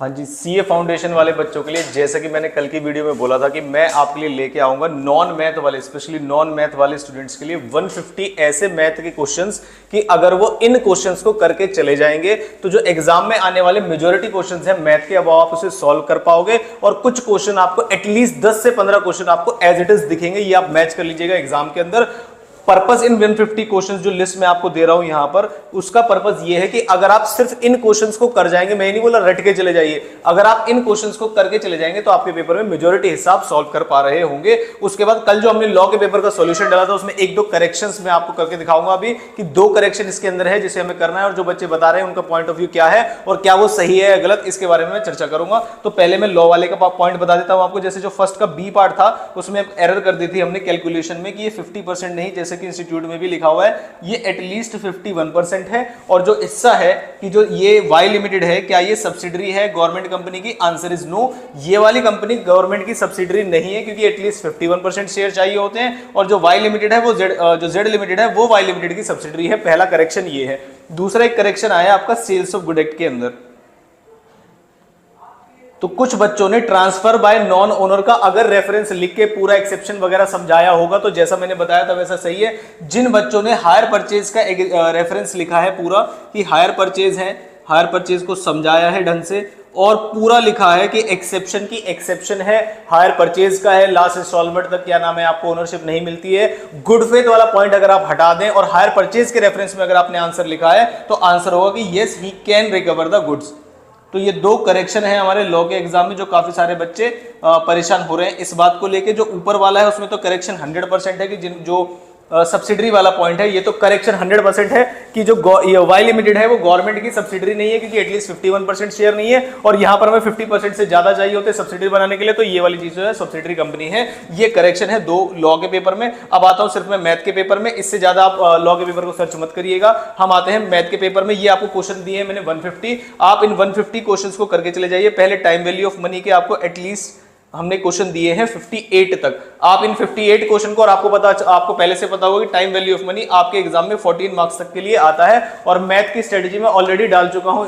हाँ जी, CA foundation वाले बच्चों के लिए जैसा कि मैंने कल की वीडियो में बोला था कि मैं आपके लिए लेके आऊंगा नॉन मैथ वाले, स्पेशली नॉन मैथ वाले स्टूडेंट्स के लिए 150 ऐसे मैथ के क्वेश्चंस कि अगर वो इन क्वेश्चंस को करके चले जाएंगे तो जो एग्जाम में आने वाले मेजोरिटी क्वेश्चंस हैं मैथ के, अब आप उसे सॉल्व कर पाओगे। और कुछ क्वेश्चन आपको एटलीस्ट 10 से 15 क्वेश्चन आपको एज इट इज दिखेंगे, ये आप मैच कर लीजिएगा एग्जाम के अंदर। पर्पस इन 150 क्वेश्चंस जो लिस्ट में आपको दे रहा हूं यहां पर, उसका पर्पस ये है कि अगर आप सिर्फ इन क्वेश्चंस को कर जाएंगे, मैं नहीं बोला रट के चले जाइए, अगर आप इन क्वेश्चंस को करके चले जाएंगे तो आपके पेपर में मेजॉरिटी हिसाब सॉल्व कर पा रहे होंगे। उसके बाद कल जो हमने लॉ के पेपर का सॉल्यूशन डाला था उसमें एक दो करेक्शंस मैं आपको करके दिखाऊंगा अभी कि 2 करेक्शन इसके अंदर है जिसे हमें करना है, और जो बच्चे बता रहे हैं उनका पॉइंट ऑफ व्यू क्या है और क्या वो सही है या गलत, इसके बारे में मैं चर्चा करूंगा। तो पहले मैं लॉ वाले का पॉइंट बता देता हूं आपको। जैसे जो फर्स्ट का बी पार्ट था उसमें एरर कर दी थी हमने कैलकुलेशन में कि ये 50% नहीं, जैसे कि इंस्टीट्यूट में भी लिखा हुआ है, ये एटलीस्ट 51% है। और जो हिस्सा है कि जो ये वाई लिमिटेड है, क्या ये सब्सिडरी है गवर्नमेंट कंपनी की? आंसर इज नो, ये वाली कंपनी गवर्नमेंट की सब्सिडरी नहीं है क्योंकि एटलीस्ट 51% शेयर चाहिए होते हैं। और जो वाई लिमिटेड है वो जो जेड लिमिटेड है वो वाई लिमिटेड की सब्सिडरी है। पहला करेक्शन ये है। दूसरा एक करेक्शन आया आपका सेल्स ऑफ गुड एक्ट के अंदर। तो कुछ बच्चों ने ट्रांसफर बाय नॉन ओनर का अगर रेफरेंस लिख के पूरा एक्सेप्शन वगैरह समझाया होगा तो जैसा मैंने बताया था वैसा सही है। जिन बच्चों ने हायर परचेज का एक रेफरेंस लिखा है पूरा कि हायर परचेज है, हायर परचेज को समझाया है ढंग से और पूरा लिखा है कि एक्सेप्शन की एक्सेप्शन है, हायर परचेज का है, लास्ट इंस्टॉलमेंट तक क्या नाम है आपको ओनरशिप नहीं मिलती है, गुड फेथ वाला पॉइंट अगर आप हटा दें और हायर परचेज के रेफरेंस में अगर आपने आंसर लिखा है तो आंसर होगा कि yes he can recover the goods. तो ये 2 करेक्शन है हमारे लॉ के एग्जाम में जो काफी सारे बच्चे परेशान हो रहे हैं इस बात को लेके। जो ऊपर वाला है उसमें तो करेक्शन 100% है कि जो सब्सिडरी वाला पॉइंट है ये तो करेक्शन 100% है कि जो वाई लिमिटेड है वो गवर्नमेंट की सब्सिडरी नहीं है क्योंकि एटलीस्ट 51% शेयर नहीं है। और यहां पर हमें 50% से ज्यादा चाहिए होते सब्सिडरी बनाने के लिए, तो ये वाली चीज जो है सब्सिडरी कंपनी है। ये करेक्शन है 2 लॉ के पेपर में। अब आता हूं सिर्फ मैं मैथ के पेपर में, इससे ज्यादा आप लॉ के पेपर को सर्च मत करिएगा। हम आते हैं मैथ के पेपर में। ये आपको क्वेश्चन दिए हैं मैंने 150, आप इन 150 क्वेश्चन को करके चले जाइए। पहले टाइम वैल्यू ऑफ मनी के आपको एटलीस्ट हमने क्वेश्चन दिए हैं 58 तक। आप इन 58 क्वेश्चन को, और आपको पहले से पता होगा कि टाइम वैल्यू ऑफ मनी आपके एग्जाम में 14 मार्क्स तक के लिए आता है। और मैथ की स्ट्रेटजी में ऑलरेडी डाल चुका हूं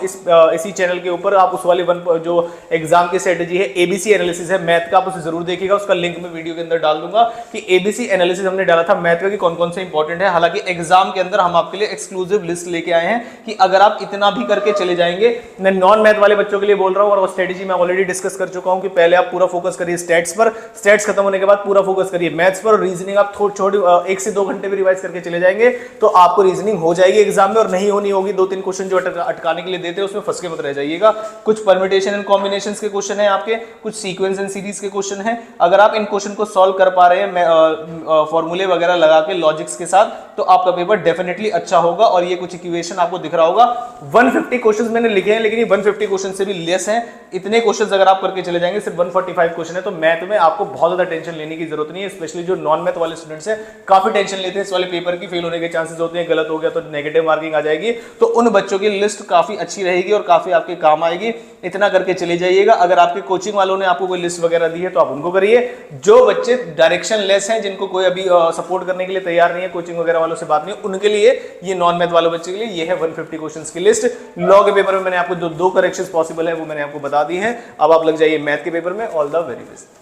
इसी चैनल के ऊपर। आप उस वाली जो एग्जाम की स्ट्रेटजी है एबीसी एनालिसिस है मैथ का, आप उसे जरूर देखिएगा। उसका लिंक मैं वीडियो के अंदर डाल दूंगा कि एबीसी एनालिसिस हमने डाला था मैथ का कि कौन कौन से इंपॉर्टेंट है। हालांकि एग्जाम के अंदर हम आपके लिए एक्सक्लूसिव लिस्ट लेके आए हैं कि अगर आप इतना भी करके चले जाएंगे, मैं नॉन मैथ वाले बच्चों के लिए बोल रहा हूं और स्ट्रेटजी मैं ऑलरेडी डिस्कस कर चुका हूं कि पहले आप पूरा फोकस करिए स्टैट्स पर, स्टैट्स खत्म होने के बाद पूरा फोकस करिए मैथ्स पर, और रीजनिंग आप छोटी 1 से 2 घंटे भी रिवाइज करके चले जाएंगे तो आपको रीजनिंग हो जाएगी एग्जाम में। और नहीं होनी होगी 2-3 क्वेश्चन जो अटकाने के लिए देते हैं उसमें फंस के मत रह जाइएगा। कुछ परम्यूटेशन एंड कॉम्बिनेशंस के क्वेश्चन है आपके, कुछ सीक्वेंस एंड सीरीज के क्वेश्चन है। अगर आप इन क्वेश्चन को सॉल्व कर पा रहे हैं फॉर्मूले वगैरह लगा के लॉजिक्स के साथ, तो आपका पेपर डेफिनेटली अच्छा होगा। और ये कुछ इक्वेशन आपको दिख रहा होगा। 150 क्वेश्चन मैंने लिखे हैं लेकिन ये 150 क्वेश्चन से भी लेस है। इतने क्वेश्चन अगर आप करके चले जाएंगे, सिर्फ 145 क्वेश्चन है, तो मैथ में आपको बहुत ज्यादा टेंशन लेने की जरूरत नहीं है। स्पेशली जो नॉन मैथ वाले स्टूडेंट्स हैं काफी टेंशन लेते हैं इस वाले पेपर की, फेल होने के चांसेस होते हैं, गलत हो गया तो नेगेटिव मार्किंग आ जाएगी। तो उन बच्चों की लिस्ट काफी अच्छी रहेगी और काफी आपके काम आएगी। इतना करके चले जाइएगा। अगर आपके कोचिंग वालों ने आपको कोई लिस्ट वगैरह दी है तो आप उनको करिए। जो बच्चे डायरेक्शन लेस हैं, जिनको कोई अभी सपोर्ट करने के लिए तैयार नहीं है, कोचिंग वगैरह वालों से बात नहीं, उनके लिए ये नॉन मैथ वाले बच्चे के लिए ये है 150 क्वेश्चंस की लिस्ट। लॉ के पेपर में मैंने आपको जो 2 करेक्शंस पॉसिबल है वो मैंने आपको बता दी है। अब आप लग जाइए मैथ के पेपर में। All the very best.